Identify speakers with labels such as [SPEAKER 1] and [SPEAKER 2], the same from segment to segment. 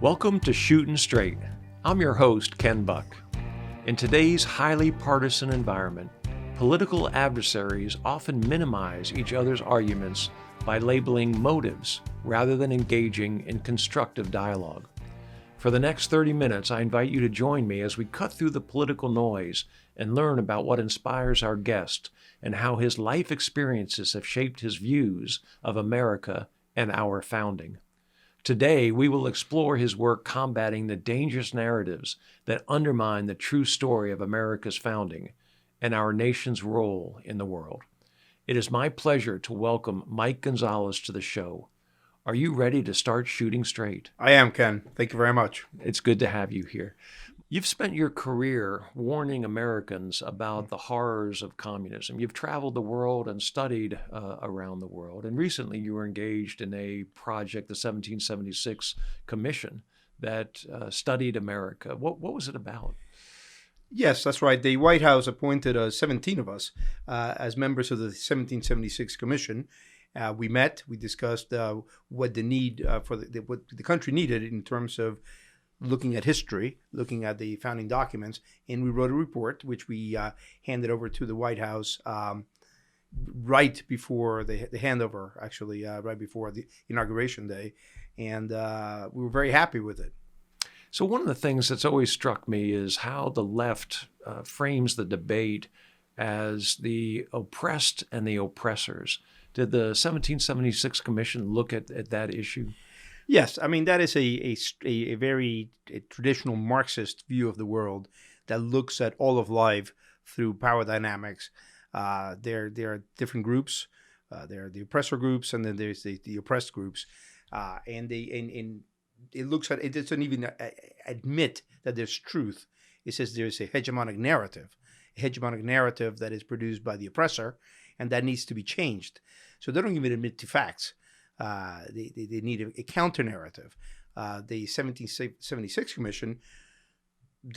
[SPEAKER 1] Welcome to Shootin Straight. I'm your host, Ken Buck. In today's highly partisan environment, political adversaries often minimize each other's arguments by labeling motives rather than engaging in constructive dialogue. For the next 30 minutes, I invite you to join me as we cut through the political noise and learn about what inspires our guest and how his life experiences have shaped his views of America and our founding. Today, we will explore his work combating the dangerous narratives that undermine the true story of America's founding and our nation's role in the world. It is my pleasure to welcome Mike Gonzalez to the show. Are you ready to start shooting straight?
[SPEAKER 2] I am, Ken. Thank you very much.
[SPEAKER 1] It's good to have you here. You've spent your career warning Americans about the horrors of communism. You've traveled the world and studied around the world. And recently you were engaged in a project, the 1776 Commission, that studied America. What was it about?
[SPEAKER 2] Yes, that's right. The White House appointed 17 of us as members of the 1776 Commission. We met, we discussed what the need what the country needed in terms of looking at history, looking at the founding documents, and we wrote a report which we handed over to the White House right before the handover, actually, right before the inauguration day, and we were very happy with it.
[SPEAKER 1] So one of the things that's always struck me is how the left frames the debate as the oppressed and the oppressors. Did the 1776 Commission look at that issue?
[SPEAKER 2] Yes, I mean, that is a very traditional Marxist view of the world that looks at all of life through power dynamics. There are different groups. There are the oppressor groups, and then there's the oppressed groups. And it looks at it doesn't even admit that there's truth. It says there's a hegemonic narrative that is produced by the oppressor, and that needs to be changed. So they don't even admit to facts. They need a counter narrative. The 1776 Commission,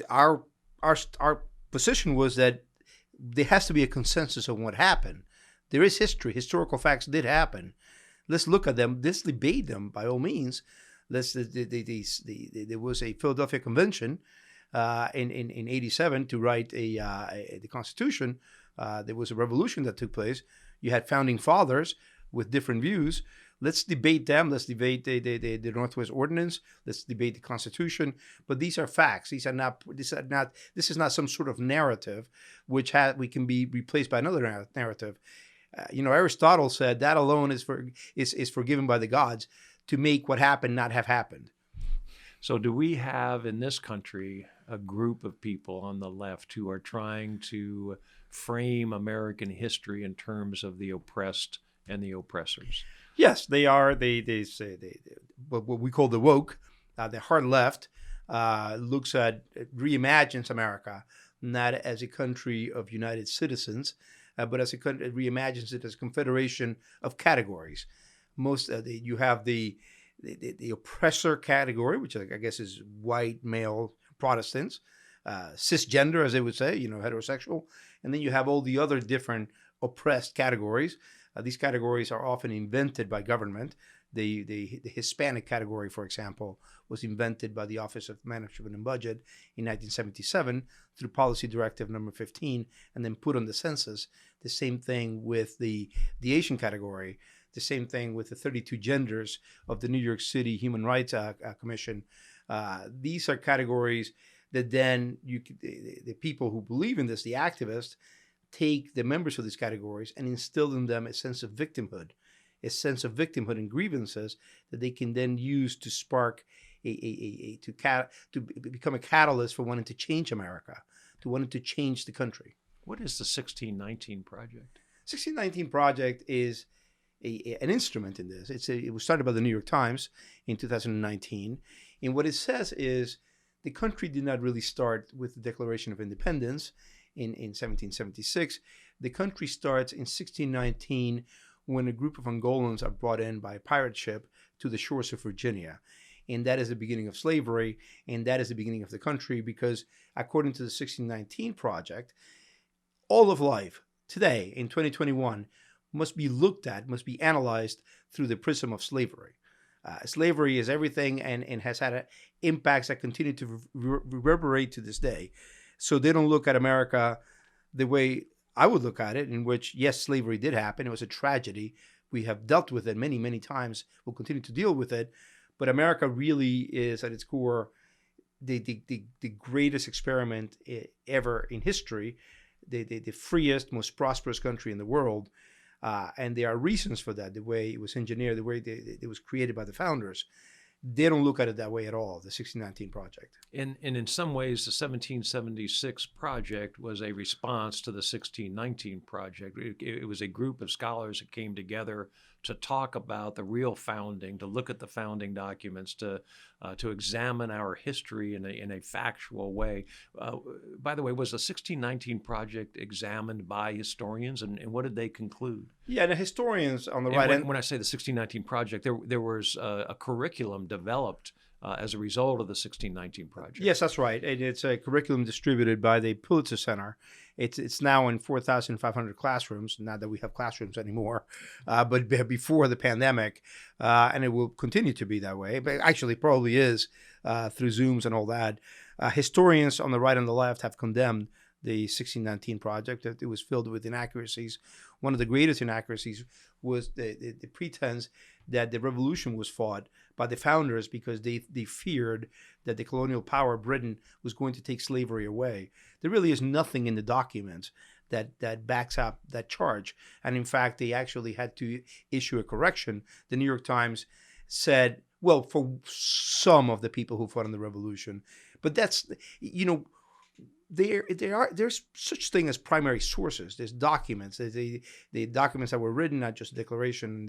[SPEAKER 2] our position was that there has to be a consensus on what happened. There is history. Historical facts did happen. Let's look at them. Let's debate them by all means. There was a Philadelphia Convention in 87 to write the Constitution. There was a revolution that took place. You had founding fathers with different views. Let's debate them. Let's debate the Northwest Ordinance. Let's debate the Constitution. But these are facts. This is not some sort of narrative which can be replaced by another narrative. Aristotle said that alone is forgiven by the gods to make what happened not have happened.
[SPEAKER 1] So do we have in this country a group of people on the left who are trying to frame American history in terms of the oppressed and the oppressors?
[SPEAKER 2] Yes, they are. They say what we call the woke, the hard left, reimagines America not as a country of united citizens, but as a country, reimagines it as a confederation of categories. You have the oppressor category, which I guess is white male Protestants, cisgender, as they would say, heterosexual, and then you have all the other different oppressed categories. These categories are often invented by government. The Hispanic category, for example, was invented by the Office of Management and Budget in 1977 through Policy Directive number 15, and then put on the census. The same thing with the Asian category. The same thing with the 32 genders of the New York City Human Rights Commission. These are categories that then the people who believe in this, the activists, take the members of these categories and instill in them a sense of victimhood and grievances that they can then use to spark to become a catalyst for wanting to change America, to wanting to change the country.
[SPEAKER 1] What is the 1619 Project?
[SPEAKER 2] 1619 Project is an instrument in this. It was started by the New York Times in 2019, and what it says is the country did not really start with the Declaration of Independence in 1776. The country starts in 1619 when a group of Angolans are brought in by a pirate ship to the shores of Virginia. And that is the beginning of slavery, and that is the beginning of the country, because according to the 1619 Project, all of life today in 2021 must be looked at, must be analyzed through the prism of slavery. Slavery is everything, and has had impacts that continue to reverberate to this day. So they don't look at America the way I would look at it, in which, yes, slavery did happen. It was a tragedy. We have dealt with it many, many times. We'll continue to deal with it. But America really is, at its core, the greatest experiment ever in history, the freest, most prosperous country in the world. And there are reasons for that, the way it was engineered, the way it was created by the founders. They don't look at it that way at all, the 1619 Project.
[SPEAKER 1] And in some ways, the 1776 Project was a response to the 1619 Project. It was a group of scholars that came together to talk about the real founding, to look at the founding documents, to examine our history in a factual way. By the way, was the 1619 Project examined by historians, and what did they conclude?
[SPEAKER 2] Yeah, the historians on the
[SPEAKER 1] And
[SPEAKER 2] right
[SPEAKER 1] when,
[SPEAKER 2] end.
[SPEAKER 1] when I say the 1619 Project, there was a curriculum developed as a result of the 1619 Project.
[SPEAKER 2] Yes, that's right. And it's a curriculum distributed by the Pulitzer Center. It's now in 4,500 classrooms, not that we have classrooms anymore, but before the pandemic, and it will continue to be that way. But actually, probably is through Zooms and all that. Historians on the right and the left have condemned the 1619 Project. It was filled with inaccuracies. One of the greatest inaccuracies was the pretense that the revolution was fought by the founders because they feared that the colonial power Britain was going to take slavery away. There really is nothing in the documents that backs up that charge. And in fact, they actually had to issue a correction. The New York Times said, well, for some of the people who fought in the revolution, but that's, there's such thing as primary sources. There's documents. There's the documents that were written, not just the Declaration,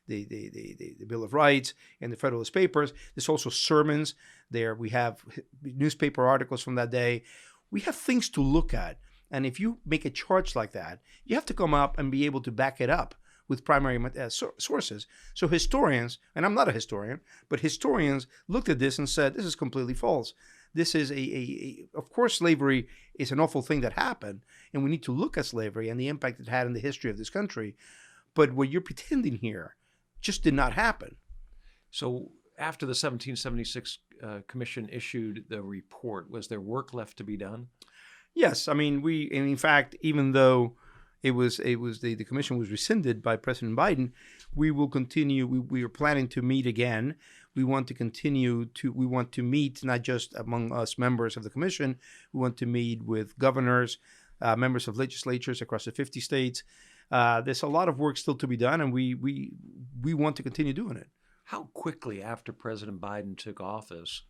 [SPEAKER 2] the Bill of Rights, and the Federalist Papers. There's also sermons. There we have newspaper articles from that day. We have things to look at. And if you make a charge like that, you have to come up and be able to back it up with primary sources. So historians, and I'm not a historian, but historians looked at this and said, this is completely false. This is of course, slavery is an awful thing that happened, and we need to look at slavery and the impact it had in the history of this country. But what you're pretending here just did not happen.
[SPEAKER 1] So after the 1776 Commission issued the report, was there work left to be done?
[SPEAKER 2] Yes, I mean, in fact, even though the commission was rescinded by President Biden, we will continue. We are planning to meet again. We want to meet not just among us members of the commission. We want to meet with governors, members of legislatures across the 50 states. There's a lot of work still to be done, and we want to continue doing it.
[SPEAKER 1] How quickly after President Biden took office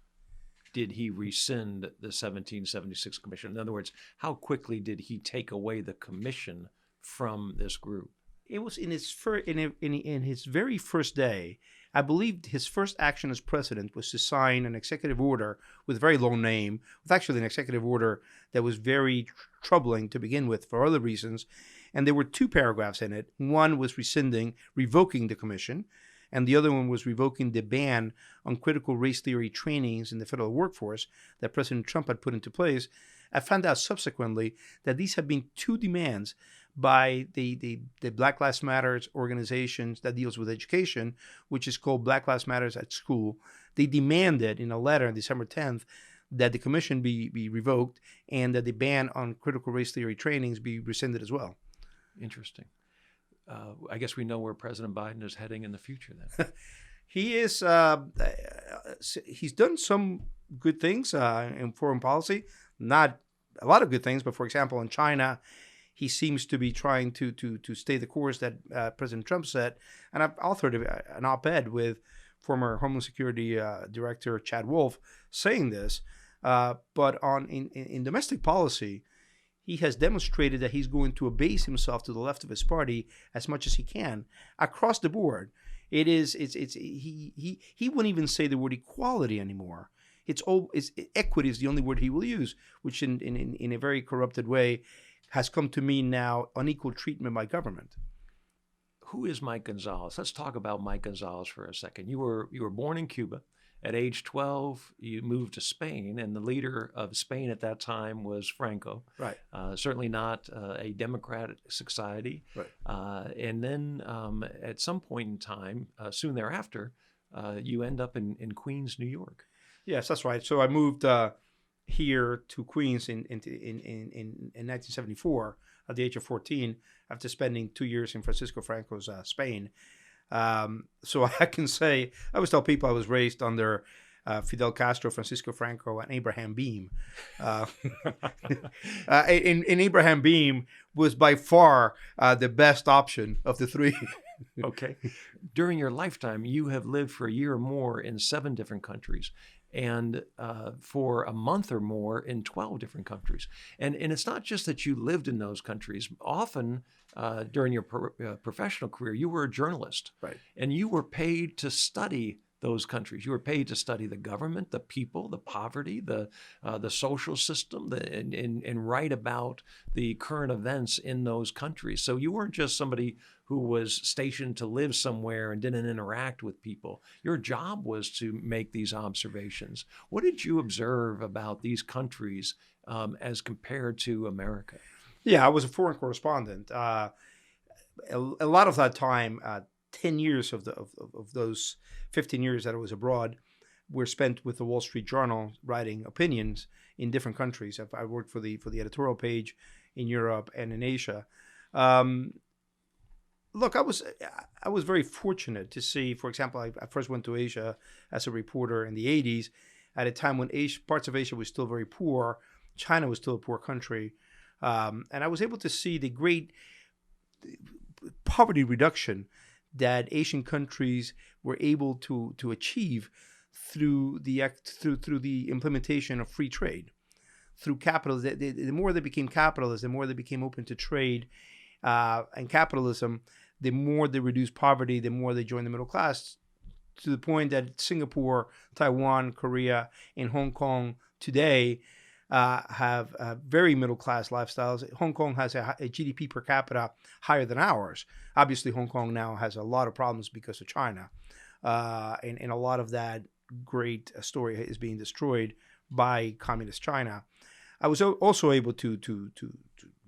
[SPEAKER 1] did he rescind the 1776 Commission? In other words, how quickly did he take away the commission from this group?
[SPEAKER 2] It was in his very first day. I believe his first action as president was to sign an executive order with a very long name, with actually an executive order that was very troubling to begin with for other reasons. And there were two paragraphs in it. One was revoking the commission, and the other one was revoking the ban on critical race theory trainings in the federal workforce that President Trump had put into place. I found out subsequently that these have been two demands by the Black Lives Matters organizations that deals with education, which is called Black Lives Matters at School. They demanded in a letter on December 10th that the commission be revoked and that the ban on critical race theory trainings be rescinded as well.
[SPEAKER 1] Interesting. I guess we know where President Biden is heading in the future then.
[SPEAKER 2] He's done some good things in foreign policy, not a lot of good things, but for example, in China, he seems to be trying to stay the course that President Trump set. And I've authored an op-ed with former Homeland Security Director Chad Wolf saying this. But in domestic policy, he has demonstrated that he's going to abase himself to the left of his party as much as he can across the board. He wouldn't even say the word equality anymore. Equity is the only word he will use, which in a very corrupted way has come to mean now unequal treatment by government.
[SPEAKER 1] Who is Mike Gonzalez? Let's talk about Mike Gonzalez for a second. You were born in Cuba. At age 12, you moved to Spain, and the leader of Spain at that time was Franco.
[SPEAKER 2] Right.
[SPEAKER 1] Certainly not a democratic society.
[SPEAKER 2] Right.
[SPEAKER 1] And then at some point in time, soon thereafter, you end up in Queens, New York.
[SPEAKER 2] Yes, that's right. So I moved here to Queens in 1974 at the age of 14 after spending 2 years in Francisco Franco's Spain. So I can say, I always tell people I was raised under Fidel Castro, Francisco Franco, and Abraham Beam. And Abraham Beam was by far the best option of the three.
[SPEAKER 1] Okay. During your lifetime, you have lived for a year or more in 7 different countries, and for a month or more in 12 different countries. And it's not just that you lived in those countries. Often during your professional career, you were a journalist.
[SPEAKER 2] Right.
[SPEAKER 1] And you were paid to study those countries. You were paid to study the government, the people, the poverty, the social system, and write about the current events in those countries. So you weren't just somebody who was stationed to live somewhere and didn't interact with people. Your job was to make these observations. What did you observe about these countries as compared to America?
[SPEAKER 2] Yeah, I was a foreign correspondent. A lot of that time, 10 years of those 15 years that I was abroad were spent with the Wall Street Journal writing opinions in different countries. I worked for the editorial page in Europe and in Asia. Look, I was very fortunate to see, for example, I first went to Asia as a reporter in the 80s at a time when parts of Asia was still very poor. China was still a poor country. And I was able to see the great poverty reduction that Asian countries were able to achieve through the implementation of free trade, through capital. The more they became capitalists, the more they became open to trade and capitalism, the more they reduced poverty, the more they joined the middle class, to the point that Singapore, Taiwan, Korea, and Hong Kong today have very middle-class lifestyles. Hong Kong has a GDP per capita higher than ours. Obviously, Hong Kong now has a lot of problems because of China. And a lot of that great story is being destroyed by communist China. I was also able to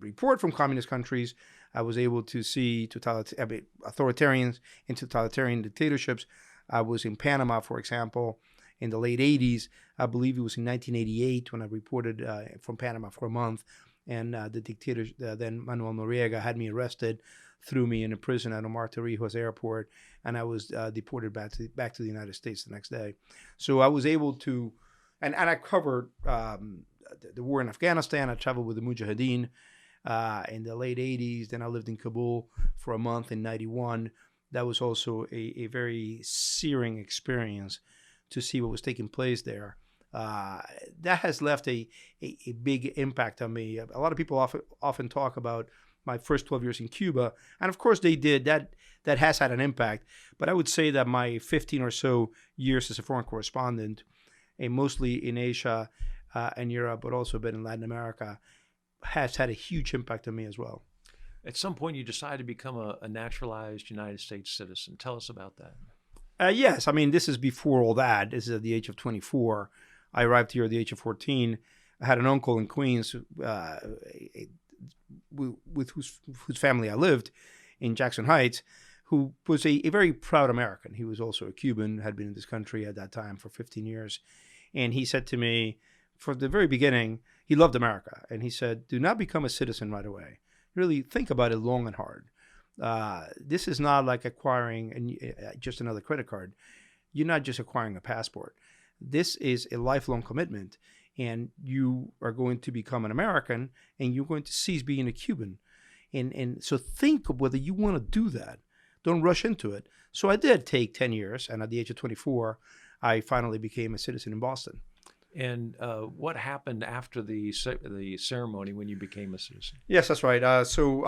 [SPEAKER 2] report from communist countries. I was able to see authoritarians and totalitarian dictatorships. I was in Panama, for example, in the late 80s. I believe it was in 1988 when I reported from Panama for a month. And the dictator, then Manuel Noriega, had me arrested, threw me in a prison at Omar Torrijos Airport, and I was deported back to the United States the next day. So I was able to, and I covered the war in Afghanistan. I traveled with the Mujahideen in the late 80s. Then I lived in Kabul for a month in 91. That was also a very searing experience to see what was taking place there. That has left a big impact on me. A lot of people often talk about my first 12 years in Cuba, and of course they did. That has had an impact. But I would say that my 15 or so years as a foreign correspondent, and mostly in Asia and Europe, but also a bit in Latin America, has had a huge impact on me as well.
[SPEAKER 1] At some point, you decided to become a naturalized United States citizen. Tell us about that.
[SPEAKER 2] Yes, I mean, this is before all that. This is at the age of 24. I arrived here at the age of 14. I had an uncle in Queens with whose family I lived in Jackson Heights, who was a very proud American. He was also a Cuban, had been in this country at that time for 15 years. And he said to me, from the very beginning, he loved America. And he said, do not become a citizen right away. Really think about it long and hard. This is not like acquiring just another credit card. You're not just acquiring a passport. This is a lifelong commitment, and you are going to become an American, and you're going to cease being a Cuban. And so think of whether you want to do that. Don't rush into it. So I did take 10 years, and at the age of 24, I finally became a citizen in Boston.
[SPEAKER 1] And what happened after the ceremony when you became a citizen?
[SPEAKER 2] Yes, that's right. So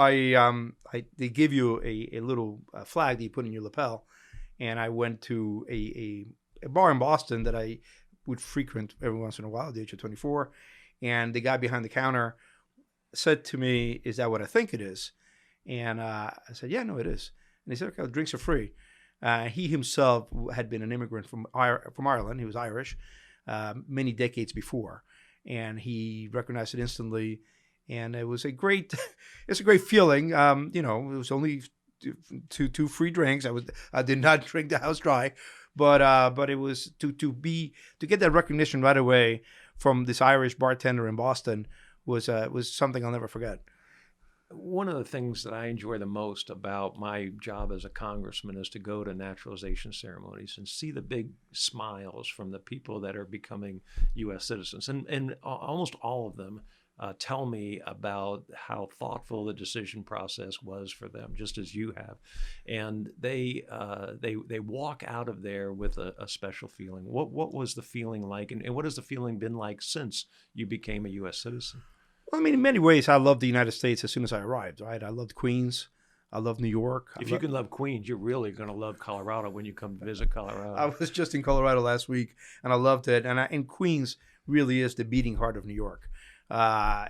[SPEAKER 2] they give you a little flag that you put in your lapel, and I went to a bar in Boston that I would frequent every once in a while at the age of 24, and the guy behind the counter said to me, "Is that what I think it is?" And I said, "Yeah, no, it is." And he said, "Okay, the drinks are free." He himself had been an immigrant from Ireland. He was Irish. Many decades before, and he recognized it instantly, and it was a great feeling. It was only two free drinks. I did not drink the house dry, but it was to get that recognition right away from this Irish bartender in Boston was something I'll never forget.
[SPEAKER 1] One of the things that I enjoy the most about my job as a congressman is to go to naturalization ceremonies and see the big smiles from the people that are becoming U.S. citizens. And almost all of them tell me about how thoughtful the decision process was for them, just as you have. And they walk out of there with a special feeling. What was the feeling like, and what has the feeling been like since you became a U.S. citizen?
[SPEAKER 2] Well, I mean, in many ways, I loved the United States as soon as I arrived, right? I loved Queens. I loved New York.
[SPEAKER 1] If you can love Queens, you're really going to love Colorado when you come to visit Colorado.
[SPEAKER 2] I was just in Colorado last week, and I loved it. And Queens really is the beating heart of New York. I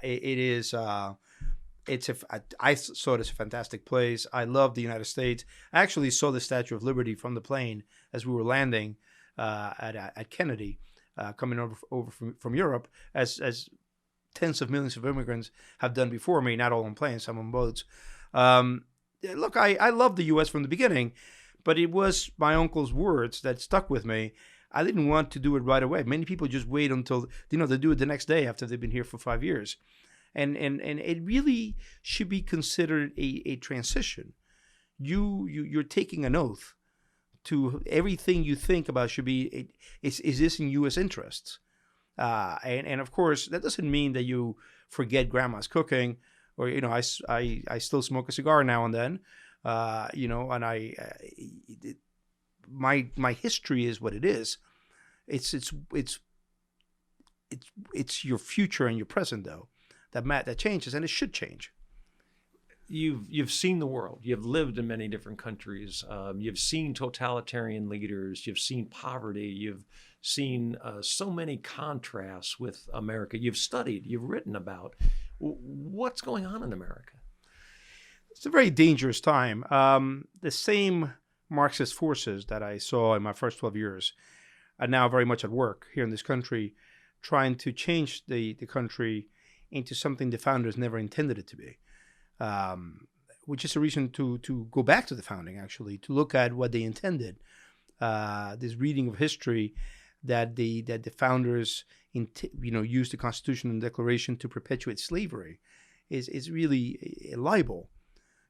[SPEAKER 2] saw it as a fantastic place. I love the United States. I actually saw the Statue of Liberty from the plane as we were landing at Kennedy, coming over from Europe, as tens of millions of immigrants have done before me, not all on planes, some on boats. Look, I loved the U.S. from the beginning, but it was my uncle's words that stuck with me. I didn't want to do it right away. Many people just wait until, they do it the next day after they've been here for 5 years. And it really should be considered a transition. You're taking an oath to everything you think about should be, is this in U.S. interests? And of course, that doesn't mean that you forget grandma's cooking, or I still smoke a cigar now and then, and my history is what it is. It's your future and your present though that changes, and it should change.
[SPEAKER 1] You've seen the world. You've lived in many different countries. You've seen totalitarian leaders. You've seen poverty. You've seen so many contrasts with America. You've studied. You've written about. What's going on in America?
[SPEAKER 2] It's a very dangerous time. The same Marxist forces that I saw in my first 12 years are now very much at work here in this country, trying to change the country into something the founders never intended it to be. Which is a reason to go back to the founding, actually, to look at what they intended. This reading of history that the founders used the Constitution and Declaration to perpetuate slavery is really a libel.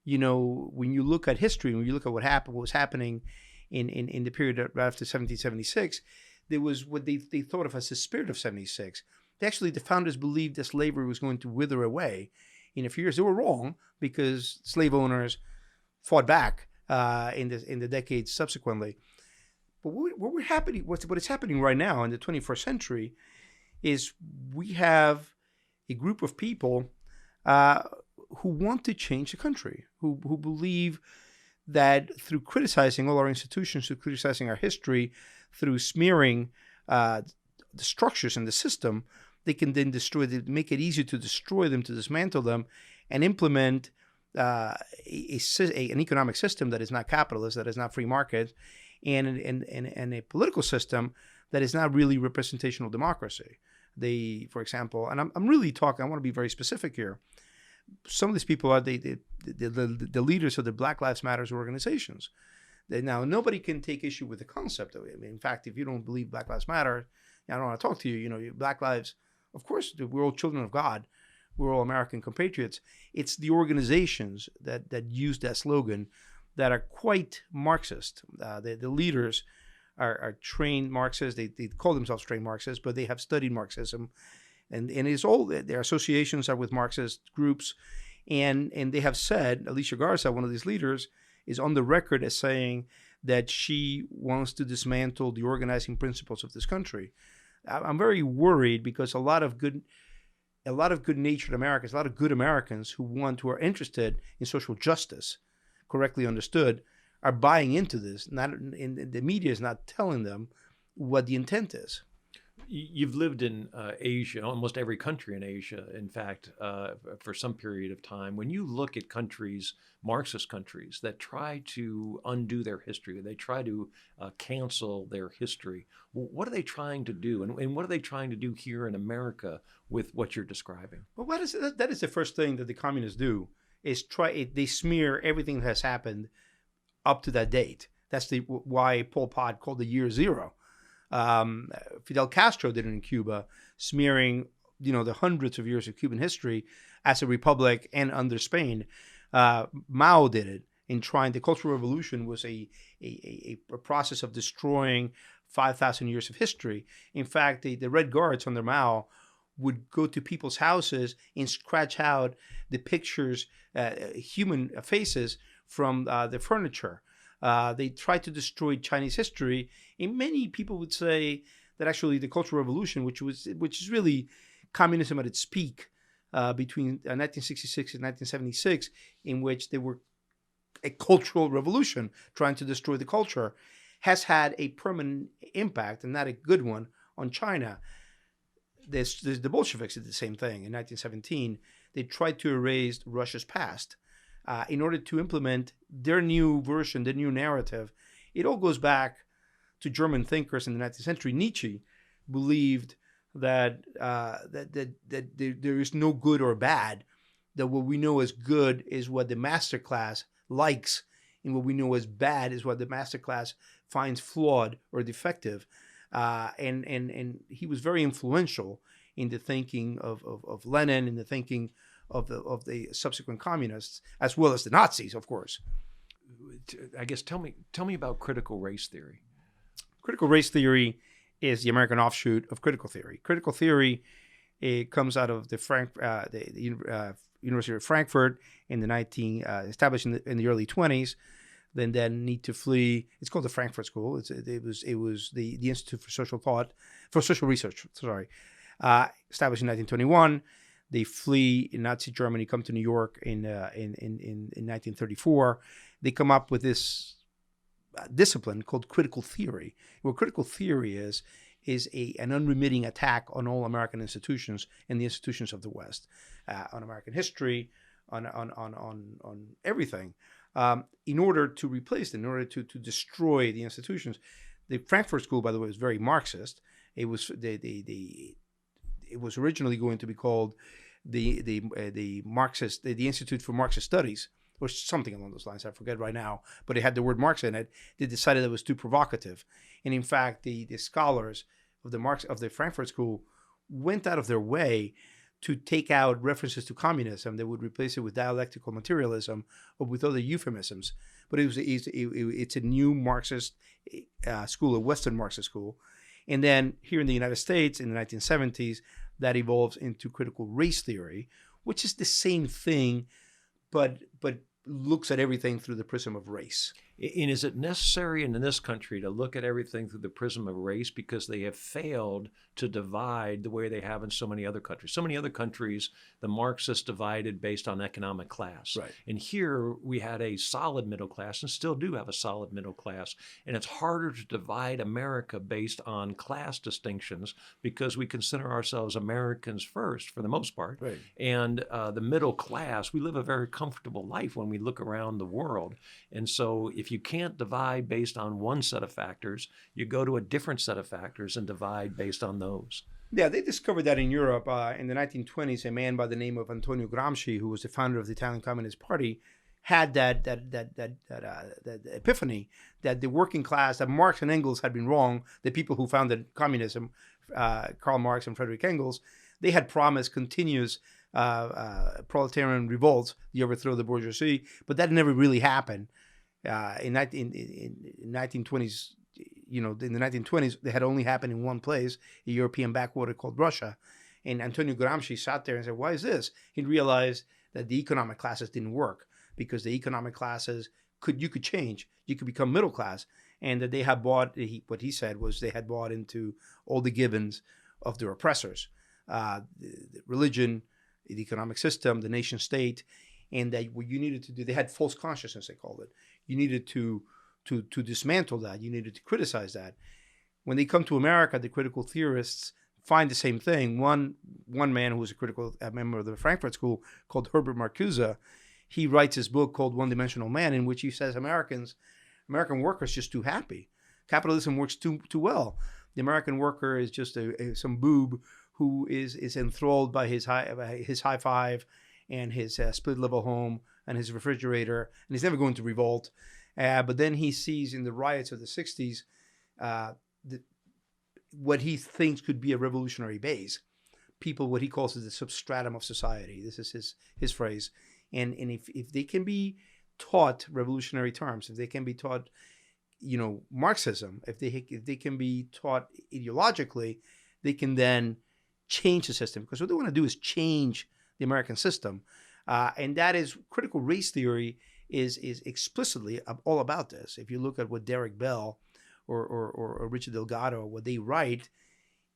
[SPEAKER 2] When you look at history, when you look at what was happening in the period after 1776, there was what they thought of as the spirit of 76. Actually, the founders believed that slavery was going to wither away in a few years. They were wrong, because slave owners fought back in the decades subsequently. But what is happening right now in the 21st century is we have a group of people who want to change the country, who believe that through criticizing all our institutions, through criticizing our history, through smearing the structures in the system, they can then make it easier to destroy them, to dismantle them, and implement an economic system that is not capitalist, that is not free market, and a political system that is not really representational democracy. For example, and I'm really talking, I want to be very specific here. Some of these people are the leaders of the Black Lives Matter organizations. Now, nobody can take issue with the concept of it. I mean, in fact, if you don't believe Black Lives Matter, I don't want to talk to you. Black lives, of course, we're all children of God. We're all American compatriots. It's the organizations that use that slogan that are quite Marxist. The leaders are trained Marxists. They call themselves trained Marxists, but they have studied Marxism. And it's all, their associations are with Marxist groups. And they have said, Alicia Garza, one of these leaders, is on the record as saying that she wants to dismantle the organizing principles of this country. I'm very worried, because a lot of good-natured Americans, a lot of good Americans who are interested in social justice, correctly understood, are buying into this. The media is not telling them what the intent is.
[SPEAKER 1] You've lived in Asia, almost every country in Asia, in fact, for some period of time. When you look at countries, Marxist countries, that try to undo their history, they try to cancel their history, what are they trying to do? And what are they trying to do here in America with what you're describing?
[SPEAKER 2] Well, that is the first thing that the communists do, is they smear everything that has happened up to that date. That's why Pol Pot called the year zero. Fidel Castro did it in Cuba, smearing the hundreds of years of Cuban history as a republic, and under Spain. Mao did it in trying. The Cultural Revolution was a process of destroying 5,000 years of history. In fact, the Red Guards under Mao would go to people's houses and scratch out the pictures, human faces from the furniture. They tried to destroy Chinese history, and many people would say that actually the Cultural Revolution, which is really communism at its peak, between 1966 and 1976, in which they were a cultural revolution trying to destroy the culture, has had a permanent impact, and not a good one, on China. The Bolsheviks did the same thing in 1917. They tried to erase Russia's past in order to implement their new version, their new narrative. It all goes back to German thinkers in the 19th century. Nietzsche believed that there is no good or bad, that what we know as good is what the master class likes, and what we know as bad is what the master class finds flawed or defective. And he was very influential in the thinking of Lenin, in the thinking of the subsequent communists, as well as the Nazis, of course.
[SPEAKER 1] I guess tell me about critical race theory.
[SPEAKER 2] Critical race theory is the American offshoot of critical theory. Critical theory, it comes out of the University of Frankfurt in established in the early 20s. Then need to flee. It's called the Frankfurt School. It was the Institute for Social Research. Established in 1921. They flee in Nazi Germany, come to New York in 1934. They come up with this discipline called critical theory. What critical theory is an unremitting attack on all American institutions and the institutions of the West, on American history, on everything, in order to replace them, in order to destroy the institutions. The Frankfurt School, by the way, was very Marxist. It was it was originally going to be called the Marxist, the Institute for Marxist Studies, or something along those lines. I forget right now, but it had the word Marx in it. They decided it was too provocative, and in fact, the scholars of the Frankfurt School went out of their way to take out references to communism. They would replace it with dialectical materialism or with other euphemisms. But it's a new Marxist school, a Western Marxist school. And then here in the United States in the 1970s, that evolves into critical race theory, which is the same thing, but looks at everything through the prism of race.
[SPEAKER 1] And is it necessary in this country to look at everything through the prism of race because they have failed to divide the way they have in so many other countries? So many other countries, the Marxists divided based on economic class.
[SPEAKER 2] Right.
[SPEAKER 1] And here we had a solid middle class and still do have a solid middle class. And it's harder to divide America based on class distinctions because we consider ourselves Americans first for the most part.
[SPEAKER 2] Right.
[SPEAKER 1] And the middle class, we live a very comfortable life when we look around the world. And so if you can't divide based on one set of factors, you go to a different set of factors and divide based on those.
[SPEAKER 2] Yeah, they discovered that in Europe in the 1920s. A man by the name of Antonio Gramsci, who was the founder of the Italian Communist Party, had that epiphany that the working class, that Marx and Engels had been wrong. The people who founded communism, Karl Marx and Friedrich Engels, they had promised continuous proletarian revolts, the overthrow of the bourgeoisie, but that never really happened. In 1920s, in the 1920s, they had only happened in one place, a European backwater called Russia. And Antonio Gramsci sat there and said, "Why is this?" He realized that the economic classes didn't work because the economic classes you could change, you could become middle class, and that they had bought. What he said was they had bought into all the givens of their oppressors, the religion, the economic system, the nation state. And that what you needed to do, they had false consciousness, they called it. You needed to dismantle that. You needed to criticize that. When they come to America, the critical theorists find the same thing. One man who was a member of the Frankfurt School called Herbert Marcuse, he writes his book called One-Dimensional Man, in which he says American workers just too happy. Capitalism works too well. The American worker is just some boob who is enthralled by his high five and his split level home and his refrigerator, and he's never going to revolt. But then he sees in the riots of the 60s what he thinks could be a revolutionary base. People, what he calls the substratum of society. This is his phrase. And if they can be taught revolutionary terms, if they can be taught, Marxism, if they can be taught ideologically, they can then change the system. Because what they want to do is change the American system. And that is critical race theory is explicitly all about this. If you look at what Derek Bell or Richard Delgado, what they write,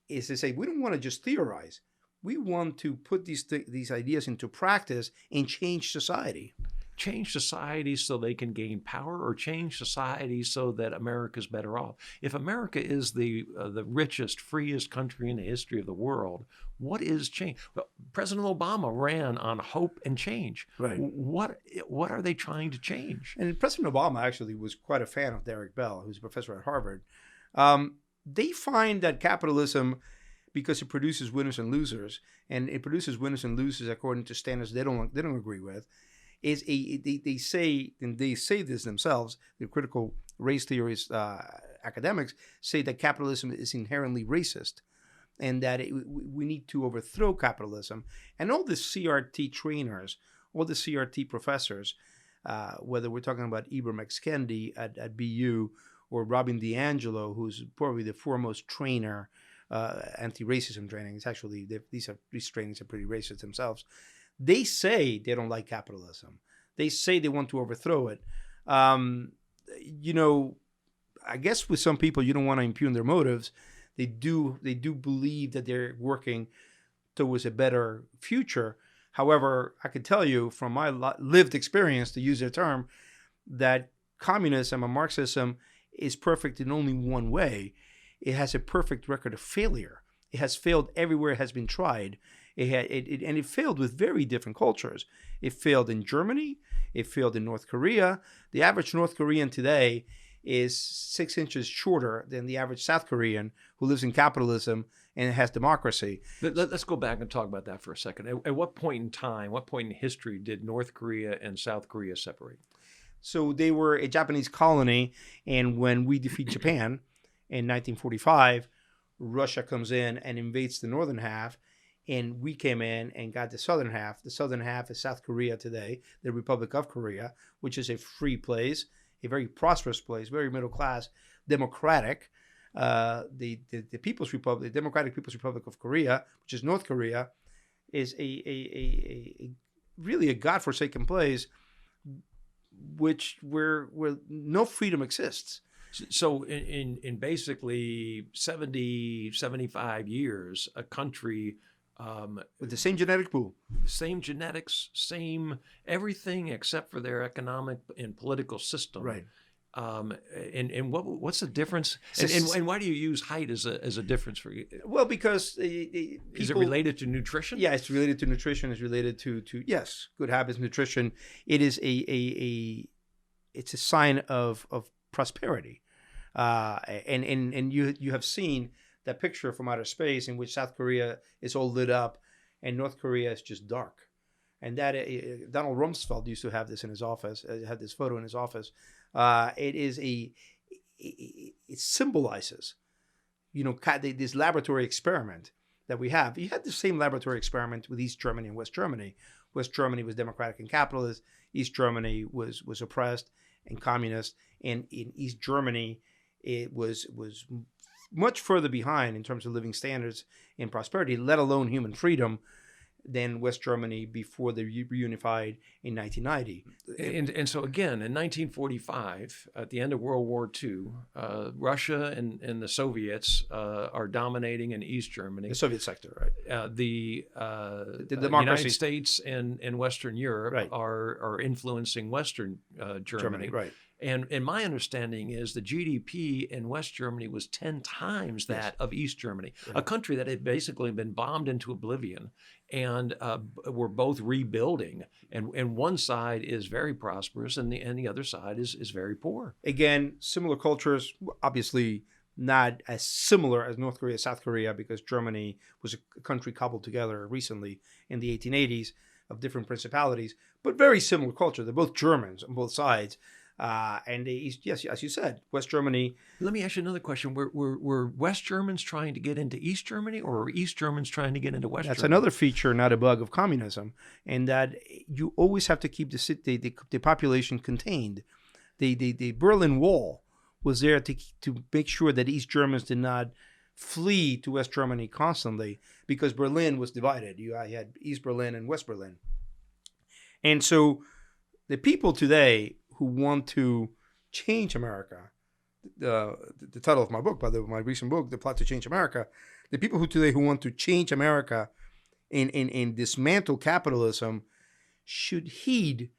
[SPEAKER 2] is to say, we don't want to just theorize. We want to put these ideas into practice and change society.
[SPEAKER 1] Change society so they can gain power, or change society so that America's better off? If America is the richest, freest country in the history of the world, what is change? Well, President Obama ran on hope and change.
[SPEAKER 2] Right.
[SPEAKER 1] What are they trying to change?
[SPEAKER 2] And President Obama actually was quite a fan of Derek Bell, who's a professor at Harvard. They find that capitalism, because it produces winners and losers, and it produces winners and losers according to standards they don't agree with, they say this themselves. The critical race theorists, academics say that capitalism is inherently racist, and that we need to overthrow capitalism. And all the CRT trainers, all the CRT professors, whether we're talking about Ibram X. Kendi at BU or Robin DiAngelo, who's probably the foremost trainer, anti-racism training. It's actually, these trainings are pretty racist themselves. They say they don't like capitalism. They say they want to overthrow it. I guess with some people, you don't want to impugn their motives. They do believe that they're working towards a better future. However, I can tell you from my lived experience, to use their term, that communism and Marxism is perfect in only one way. It has a perfect record of failure. It has failed everywhere it has been tried. It failed with very different cultures. It failed in Germany. It failed in North Korea. The average North Korean today is 6 inches shorter than the average South Korean who lives in capitalism and has democracy.
[SPEAKER 1] Let's go back and talk about that for a second. At what point in time, what point in history did North Korea and South Korea separate?
[SPEAKER 2] So they were a Japanese colony, and when we defeat Japan in 1945, Russia comes in and invades the northern half, and we came in and got the southern half. The southern half is South Korea today, the Republic of Korea, which is a free place, a very prosperous place, very middle class, democratic. The People's Republic, the Democratic People's Republic of Korea, which is North Korea, is a really a godforsaken place, where no freedom exists.
[SPEAKER 1] So in basically 70, 75 years, a country
[SPEAKER 2] with the same genetic pool,
[SPEAKER 1] same genetics, same everything except for their economic and political system.
[SPEAKER 2] Right.
[SPEAKER 1] And what's the difference? And why do you use height as a difference for you?
[SPEAKER 2] Well, because
[SPEAKER 1] is it related to nutrition?
[SPEAKER 2] Yeah, it's related to nutrition. It's related to yes, good habits, nutrition. It is it's a sign of prosperity, and you have seen that picture from outer space in which South Korea is all lit up and North Korea is just dark. And that Donald Rumsfeld used to have this in his office. Had this photo in his office. It symbolizes, this laboratory experiment that we have. You had the same laboratory experiment with East Germany and West Germany. West Germany was democratic and capitalist. East Germany was oppressed and communist. And in East Germany, it was much further behind in terms of living standards and prosperity, let alone human freedom, than West Germany before they reunified in 1990.
[SPEAKER 1] And so again, in 1945, at the end of World War II, Russia and the Soviets are dominating in East Germany.
[SPEAKER 2] The Soviet sector, right?
[SPEAKER 1] The
[SPEAKER 2] democracy.
[SPEAKER 1] United States and Western Europe
[SPEAKER 2] right.
[SPEAKER 1] are influencing Western Germany.
[SPEAKER 2] Right.
[SPEAKER 1] And my understanding is the GDP in West Germany was 10 times that of East Germany, right. A country that had basically been bombed into oblivion, and we're both rebuilding. And one side is very prosperous, and the other side is very poor.
[SPEAKER 2] Again, similar cultures, obviously not as similar as North Korea, South Korea, because Germany was a country cobbled together recently in the 1880s of different principalities, but very similar culture. They're both Germans on both sides. And yes, as you said, West Germany.
[SPEAKER 1] Let me ask you another question. Were West Germans trying to get into East Germany, or were East Germans trying to get into West Germany?
[SPEAKER 2] That's another feature, not a bug, of communism, and that you always have to keep the population contained. The Berlin Wall was there to make sure that East Germans did not flee to West Germany constantly, because Berlin was divided. You had East Berlin and West Berlin. And so the people today who want to change America, the title of my book, by the way, my recent book, The Plot to Change America, the people who want to change America and dismantle capitalism should heed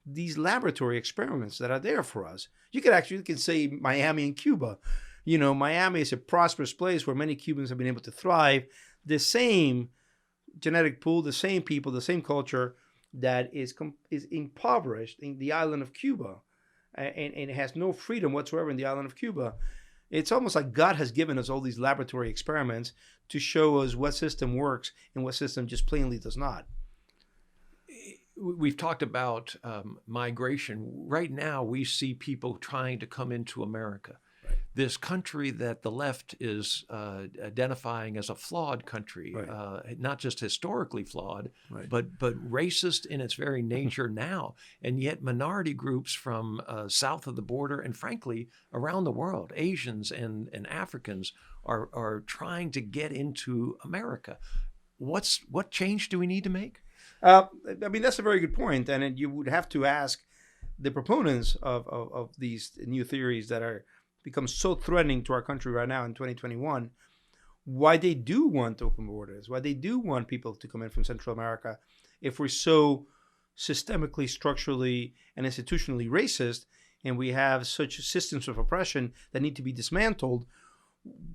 [SPEAKER 2] these laboratory experiments that are there for us. You can say Miami and Cuba. Miami is a prosperous place where many Cubans have been able to thrive. The same genetic pool, the same people, the same culture that is impoverished in the island of Cuba, and has no freedom whatsoever in the island of Cuba. It's almost like God has given us all these laboratory experiments to show us what system works and what system just plainly does not.
[SPEAKER 1] We've talked about migration. Right now, we see people trying to come into America. Right. This country that the left is identifying as a flawed country, right. Not just historically flawed, right. but racist in its very nature now. And yet minority groups from south of the border and frankly around the world, Asians and Africans are trying to get into America. What change do we need to make?
[SPEAKER 2] That's a very good point. And you would have to ask the proponents of these new theories that are become so threatening to our country right now in 2021, why they do want open borders, why they do want people to come in from Central America, if we're so systemically, structurally, and institutionally racist, and we have such systems of oppression that need to be dismantled.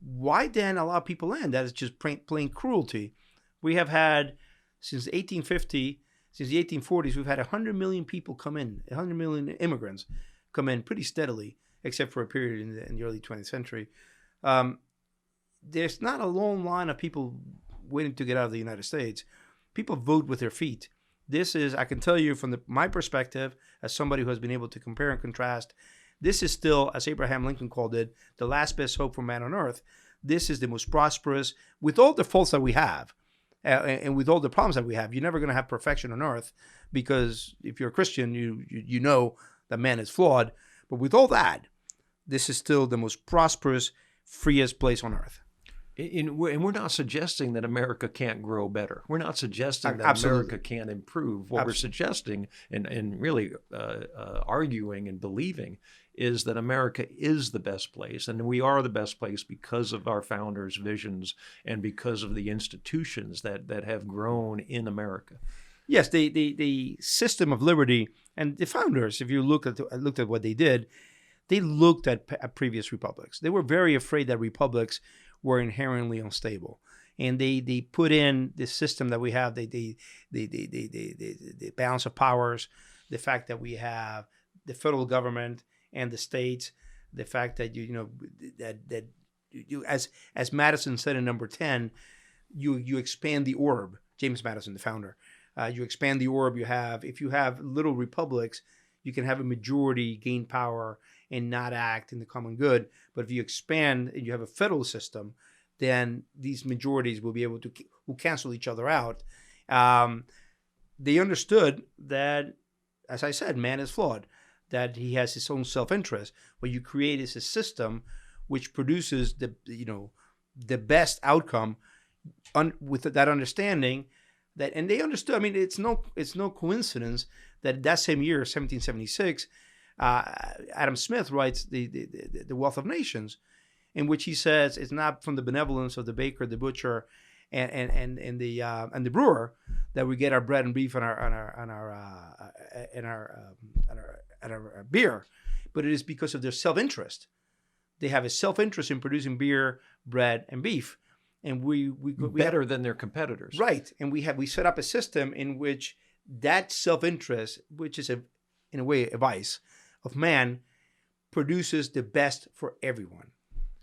[SPEAKER 2] Why then allow people in? That is just plain cruelty. We have had, since 1850, since the 1840s, we've had 100 million people come in, 100 million immigrants come in pretty steadily, except for a period in the early 20th century. There's not a long line of people waiting to get out of the United States. People vote with their feet. This is, I can tell you from my perspective, as somebody who has been able to compare and contrast, this is still, as Abraham Lincoln called it, the last best hope for man on earth. This is the most prosperous, with all the faults that we have, and with all the problems that we have. You're never going to have perfection on earth, because if you're a Christian, you know that man is flawed. But with all that, this is still the most prosperous, freest place on earth.
[SPEAKER 1] And we're not suggesting that America can't grow better. We're not suggesting that
[SPEAKER 2] Absolutely.
[SPEAKER 1] America can't improve. What we're suggesting and really arguing and believing is that America is the best place, and we are the best place because of our founders' visions and because of the institutions that have grown in America.
[SPEAKER 2] Yes, the system of liberty and the founders, if you looked at what they did, they looked at previous republics. They were very afraid that republics were inherently unstable, and they put in this system that we have. The balance of powers, the fact that we have the federal government and the states, the fact that you as Madison said in number 10, you expand the orb. James Madison, the founder, you expand the orb. If you have little republics, you can have a majority gain power and not act in the common good. But if you expand and you have a federal system, then these majorities will be able to cancel each other out. They understood that, as I said, man is flawed, that he has his own self-interest. What you create is a system which produces the best outcome with that understanding. And they understood. I mean, it's no coincidence that same year, 1776, Adam Smith writes the Wealth of Nations, in which he says it's not from the benevolence of the baker, the butcher, and the brewer that we get our bread and beef and our beer, but it is because of their self-interest. They have a self-interest in producing beer, bread, and beef, and we
[SPEAKER 1] better than their competitors,
[SPEAKER 2] right? And we set up a system in which that self-interest, which is in a way a vice of man, produces the best for everyone.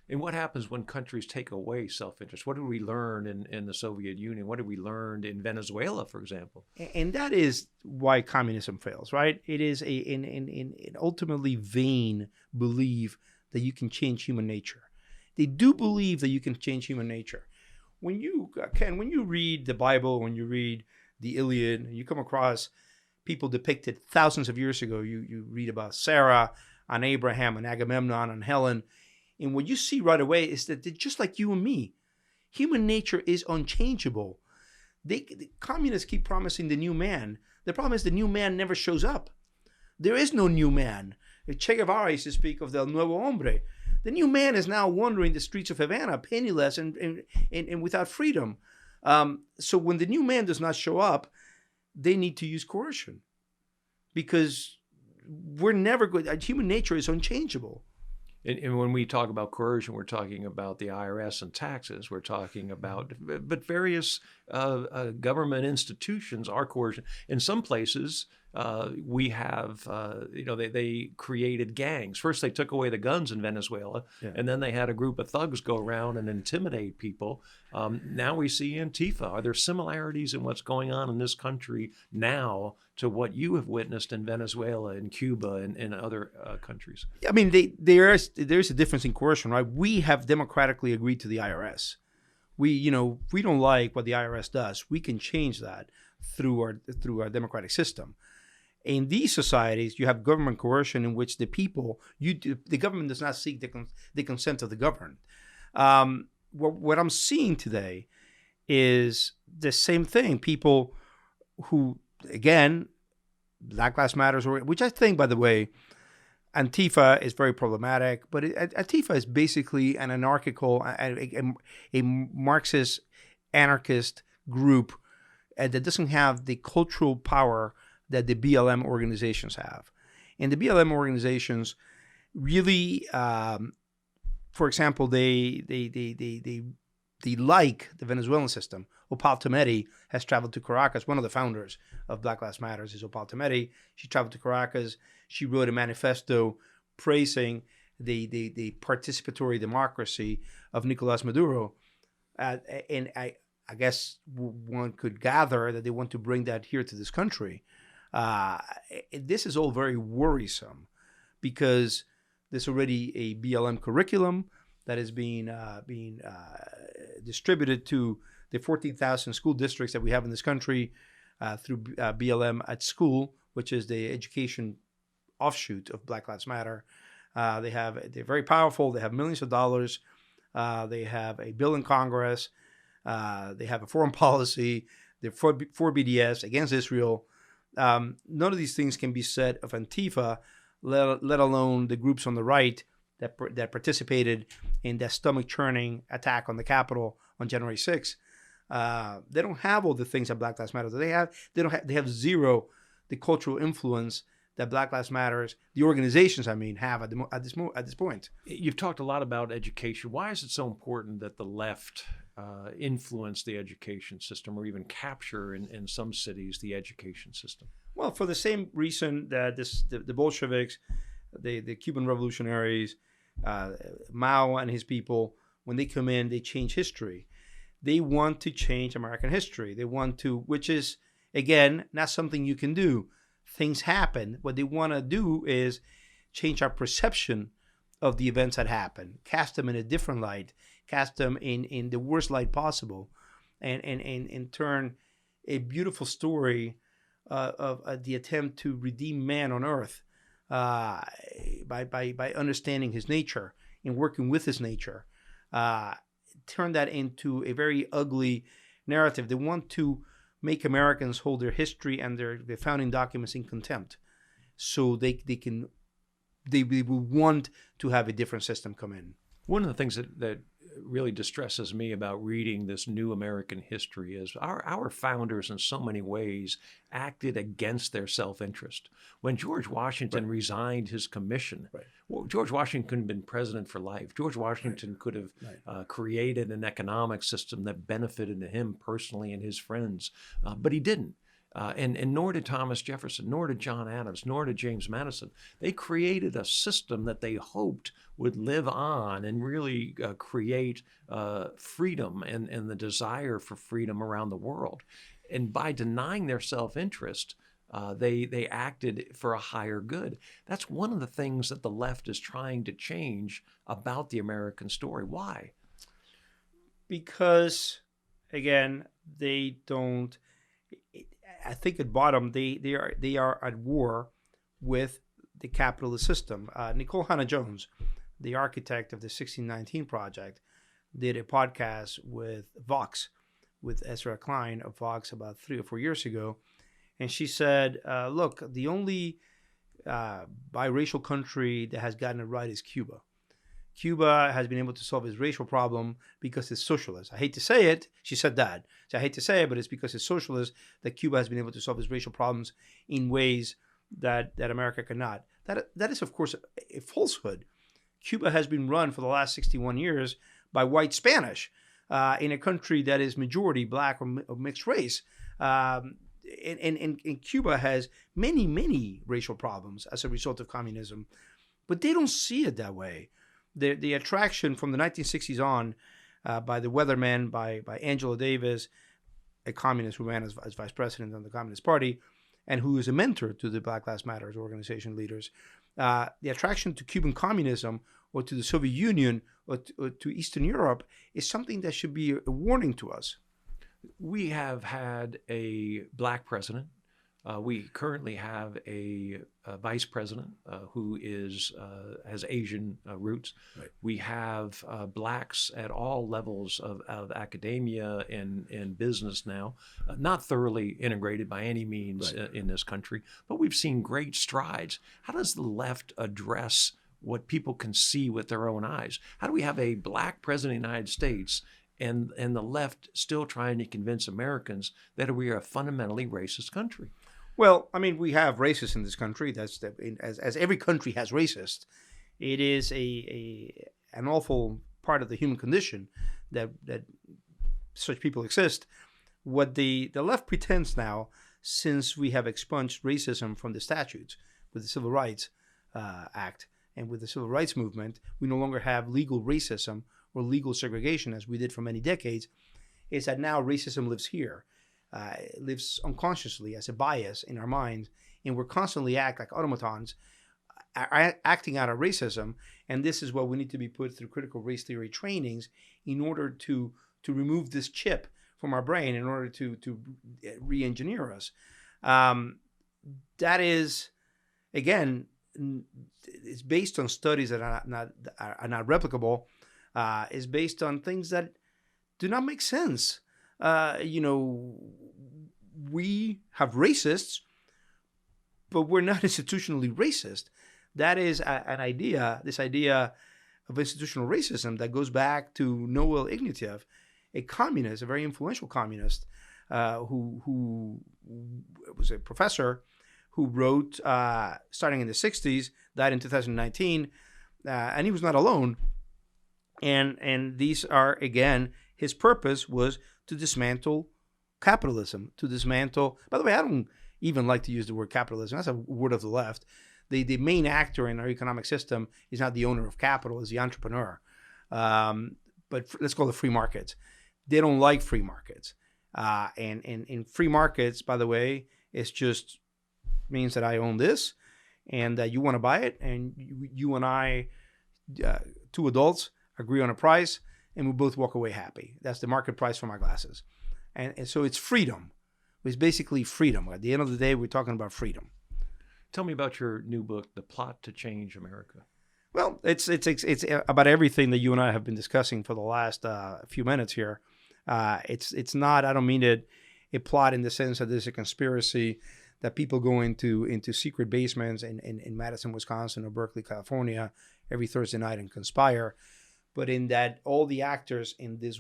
[SPEAKER 1] And what happens when countries take away self-interest? What did we learn in the Soviet Union? What did we learn in Venezuela, for example?
[SPEAKER 2] And that is why communism fails, right? It is an ultimately vain belief that you can change human nature. They do believe that you can change human nature. When you read the Bible, when you read the Iliad, you come across people depicted thousands of years ago. You read about Sarah and Abraham and Agamemnon and Helen. And what you see right away is that they're just like you and me. Human nature is unchangeable. The communists keep promising the new man. The problem is the new man never shows up. There is no new man. Che Guevara used to speak of the nuevo hombre. The new man is now wandering the streets of Havana, penniless and without freedom. So when the new man does not show up, they need to use coercion, because we're never good. Human nature is unchangeable.
[SPEAKER 1] And when we talk about coercion, we're talking about the IRS and taxes. We're talking about, but various government institutions are coercion. In some places, we have, they created gangs. First, they took away the guns in Venezuela, and then they had a group of thugs go around and intimidate people. Now we see Antifa. Are there similarities in what's going on in this country now to what you have witnessed in Venezuela and Cuba and other countries?
[SPEAKER 2] I mean, there's a difference in coercion, right? We have democratically agreed to the IRS. We don't like what the IRS does. We can change that through our democratic system. In these societies, you have government coercion in which the government does not seek the consent of the governed. What I'm seeing today is the same thing. People who, again, Black Lives Matters, which I think, by the way, Antifa is very problematic, but Antifa is basically an anarchical, a Marxist anarchist group that doesn't have the cultural power that the BLM organizations have. And the BLM organizations really, for example, they like the Venezuelan system. Opal Tometi has traveled to Caracas. One of the founders of Black Lives Matters is Opal Tometi. She traveled to Caracas. She wrote a manifesto praising the participatory democracy of Nicolas Maduro. And I guess one could gather that they want to bring that here to this country. This is all very worrisome because there's already a BLM curriculum that is being distributed to the 14,000 school districts that we have in this country through BLM at School, which is the education offshoot of Black Lives Matter. They're very powerful. They have millions of dollars. They have a bill in Congress. They have a foreign policy. They're for BDS, against Israel. None of these things can be said of Antifa, let alone the groups on the right that participated in that stomach-churning attack on the Capitol on January 6th. They don't have all the things that Black Lives Matter. They have zero the cultural influence that Black Lives Matters, the organizations, have at this point.
[SPEAKER 1] You've talked a lot about education. Why is it so important that the left influence the education system, or even capture in some cities the education system?
[SPEAKER 2] Well, for the same reason that the Bolsheviks, the Cuban revolutionaries, Mao and his people, when they come in, they change history. They want to change American history. They want to, which is, again, not something you can do. Things happen. What they want to do is change our perception of the events that happen, cast them in a different light, cast them in the worst light possible, and turn a beautiful story of the attempt to redeem man on earth by understanding his nature and working with his nature, turn that into a very ugly narrative. They want to make Americans hold their history and their founding documents in contempt, so they will want to have a different system come in.
[SPEAKER 1] One of the things that really distresses me about reading this new American history is our founders in so many ways acted against their self-interest. When George Washington resigned his commission, well, George Washington couldn't have been president for life. George Washington could have created an economic system that benefited him personally and his friends, but he didn't. And nor did Thomas Jefferson, nor did John Adams, nor did James Madison. They created a system that they hoped would live on and really create freedom and the desire for freedom around the world. And by denying their self-interest, they acted for a higher good. That's one of the things that the left is trying to change about the American story. Why?
[SPEAKER 2] Because, again, they don't. I think at bottom they are at war with the capitalist system. Nicole Hannah-Jones, the architect of the 1619 Project, did a podcast with Vox, with Ezra Klein of Vox about 3 or 4 years ago. And she said, look, the only biracial country that has gotten it right is Cuba. Cuba has been able to solve its racial problem because it's socialist. I hate to say it. She said that. So I hate to say it, but it's because it's socialist that Cuba has been able to solve its racial problems in ways that America cannot. That is, of course, a falsehood. Cuba has been run for the last 61 years by white Spanish in a country that is majority black or mixed race. And Cuba has many, many racial problems as a result of communism, but they don't see it that way. The attraction from the 1960s on by the Weathermen, by Angela Davis, a communist who ran as vice president of the Communist Party, and who is a mentor to the Black Lives Matter organization leaders, the attraction to Cuban communism or to the Soviet Union or to Eastern Europe is something that should be a warning to us.
[SPEAKER 1] We have had a black president. We currently have a vice president who has Asian roots. Right. We have blacks at all levels of academia and business now, not thoroughly integrated by any means right. In this country, but we've seen great strides. How does the left address what people can see with their own eyes? How do we have a black president of the United States and the left still trying to convince Americans that we are a fundamentally racist country?
[SPEAKER 2] Well, I mean, we have racists in this country. As every country has racists. It is an awful part of the human condition that such people exist. What the left pretends now, since we have expunged racism from the statutes with the Civil Rights Act and with the Civil Rights Movement, we no longer have legal racism or legal segregation as we did for many decades, is that now racism lives here. It lives unconsciously as a bias in our minds, and we're constantly act like automatons, acting out of racism. And this is what we need to be put through critical race theory trainings in order to remove this chip from our brain, in order to re-engineer us. That is, again, it's based on studies that are not replicable. Is based on things that do not make sense. We have racists, but we're not institutionally racist. That is an idea, this idea of institutional racism that goes back to Noel Ignatieff, a communist, a very influential communist, who was a professor who wrote, starting in the 60s, died in 2019, and he was not alone. And these are, again, his purpose was to dismantle capitalism, to dismantle. By the way, I don't even like to use the word capitalism. That's a word of the left. The main actor in our economic system is not the owner of capital, is the entrepreneur. But let's call it free markets. They don't like free markets. And in free markets, by the way, it's just means that I own this and that you want to buy it. And you and I, two adults, agree on a price, and we both walk away happy. That's the market price for my glasses. And so it's freedom. It's basically freedom. At the end of the day, we're talking about freedom.
[SPEAKER 1] Tell me about your new book, The Plot to Change America.
[SPEAKER 2] Well, it's about everything that you and I have been discussing for the last few minutes here. It's not, I don't mean it, a plot in the sense that there's a conspiracy that people go into secret basements in Madison, Wisconsin, or Berkeley, California, every Thursday night and conspire. But in that all the actors in this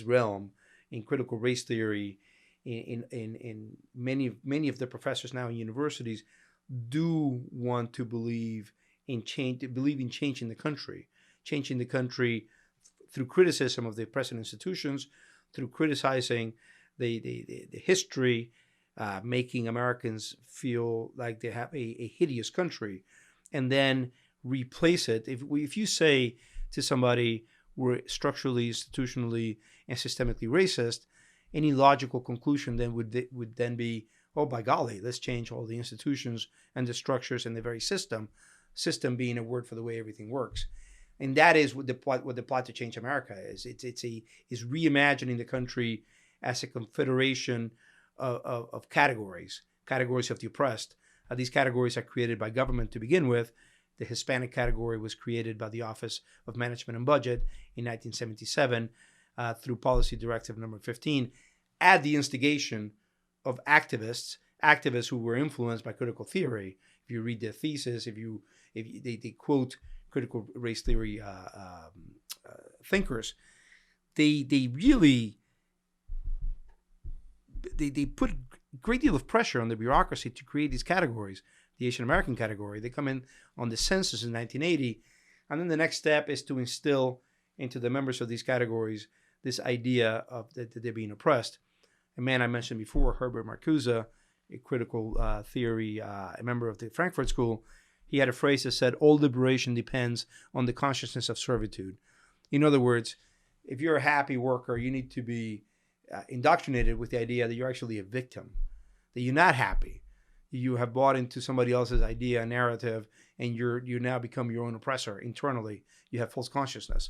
[SPEAKER 2] realm, in critical race theory, in many of the professors now in universities, do want to believe in change, changing the country through criticism of the present institutions, through criticizing the history making Americans feel like they have a hideous country, and then replace it. If you say to somebody, we're structurally, institutionally, and systemically racist, any logical conclusion then would then be, oh, by golly, let's change all the institutions and the structures and the very system being a word for the way everything works. And that is what the plot to change America is. It's reimagining the country as a confederation of categories of the oppressed. These categories are created by government to begin with. The Hispanic category was created by the Office of Management and Budget in 1977 through Policy Directive number 15 at the instigation of activists who were influenced by critical theory. If you read their thesis, if they quote critical race theory thinkers, they really put a great deal of pressure on the bureaucracy to create these categories. The Asian American category, they come in on the census in 1980, and then the next step is to instill into the members of these categories this idea of that they're being oppressed. A man I mentioned before, Herbert Marcuse, a critical theory, a member of the Frankfurt School, he had a phrase that said, all liberation depends on the consciousness of servitude. In other words, if you're a happy worker, you need to be indoctrinated with the idea that you're actually a victim, that you're not happy. You have bought into somebody else's idea and narrative, and you now become your own oppressor internally. You have false consciousness.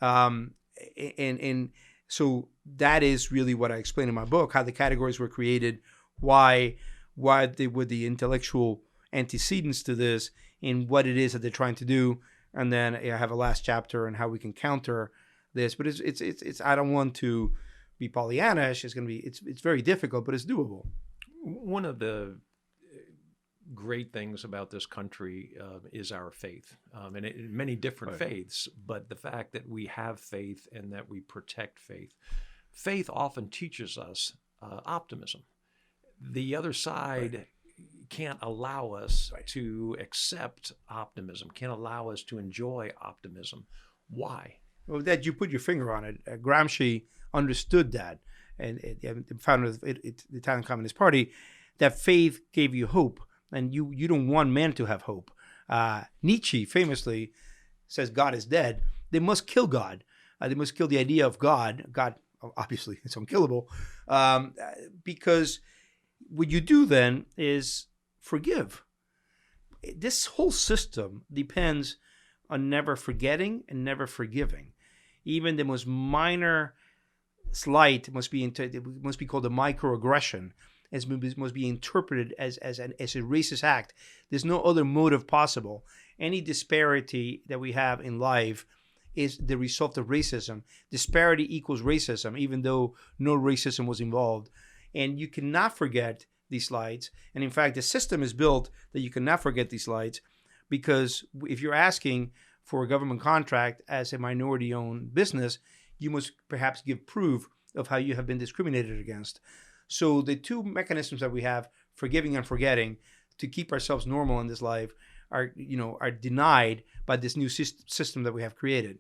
[SPEAKER 2] And so that is really what I explain in my book, how the categories were created, why they were the intellectual antecedents to this, and what it is that they're trying to do. And then I have a last chapter on how we can counter this. But it's I don't want to be Pollyannish. It's very difficult, but it's doable.
[SPEAKER 1] One of the great things about this country is our faith, and many different faiths, but the fact that we have faith and that we protect faith. Faith often teaches us optimism. The other side can't allow us to accept optimism, can't allow us to enjoy optimism. Why?
[SPEAKER 2] Well, that you put your finger on it. Gramsci understood that, and the founder of the Italian Communist Party, that faith gave you hope. And you don't want men to have hope. Nietzsche famously says God is dead. They must kill God. They must kill the idea of God. God, obviously, it's unkillable. Because what you do then is forgive. This whole system depends on never forgetting and never forgiving. Even the most minor slight must be called a microaggression. Must be interpreted as a racist act. There's no other motive possible. Any disparity that we have in life is the result of racism. Disparity equals racism, even though no racism was involved. And you cannot forget these slides. And in fact, the system is built that you cannot forget these slides, because if you're asking for a government contract as a minority-owned business, you must perhaps give proof of how you have been discriminated against. So the two mechanisms that we have, forgiving and forgetting, to keep ourselves normal in this life, are denied by this new system that we have created.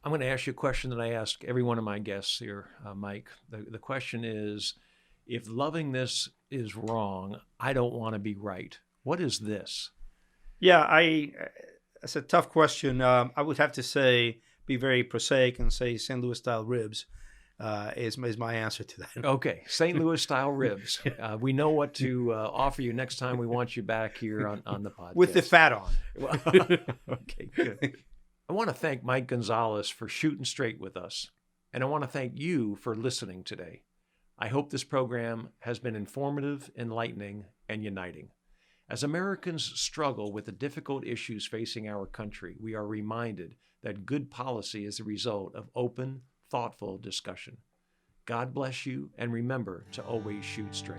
[SPEAKER 1] I'm going to ask you a question that I ask every one of my guests here, Mike. The question is, if loving this is wrong, I don't want to be right. What is this?
[SPEAKER 2] Yeah, it's a tough question. I would have to say, be very prosaic and say St. Louis style ribs. Is my answer to that.
[SPEAKER 1] Okay, St. Louis style ribs. We know what to offer you next time we want you back here on the podcast.
[SPEAKER 2] With the fat on.
[SPEAKER 1] Okay, good. I want to thank Mike Gonzalez for shooting straight with us, and I want to thank you for listening today. I hope this program has been informative, enlightening, and uniting. As Americans struggle with the difficult issues facing our country, we are reminded that good policy is the result of open, thoughtful discussion. God bless you, and remember to always shoot straight.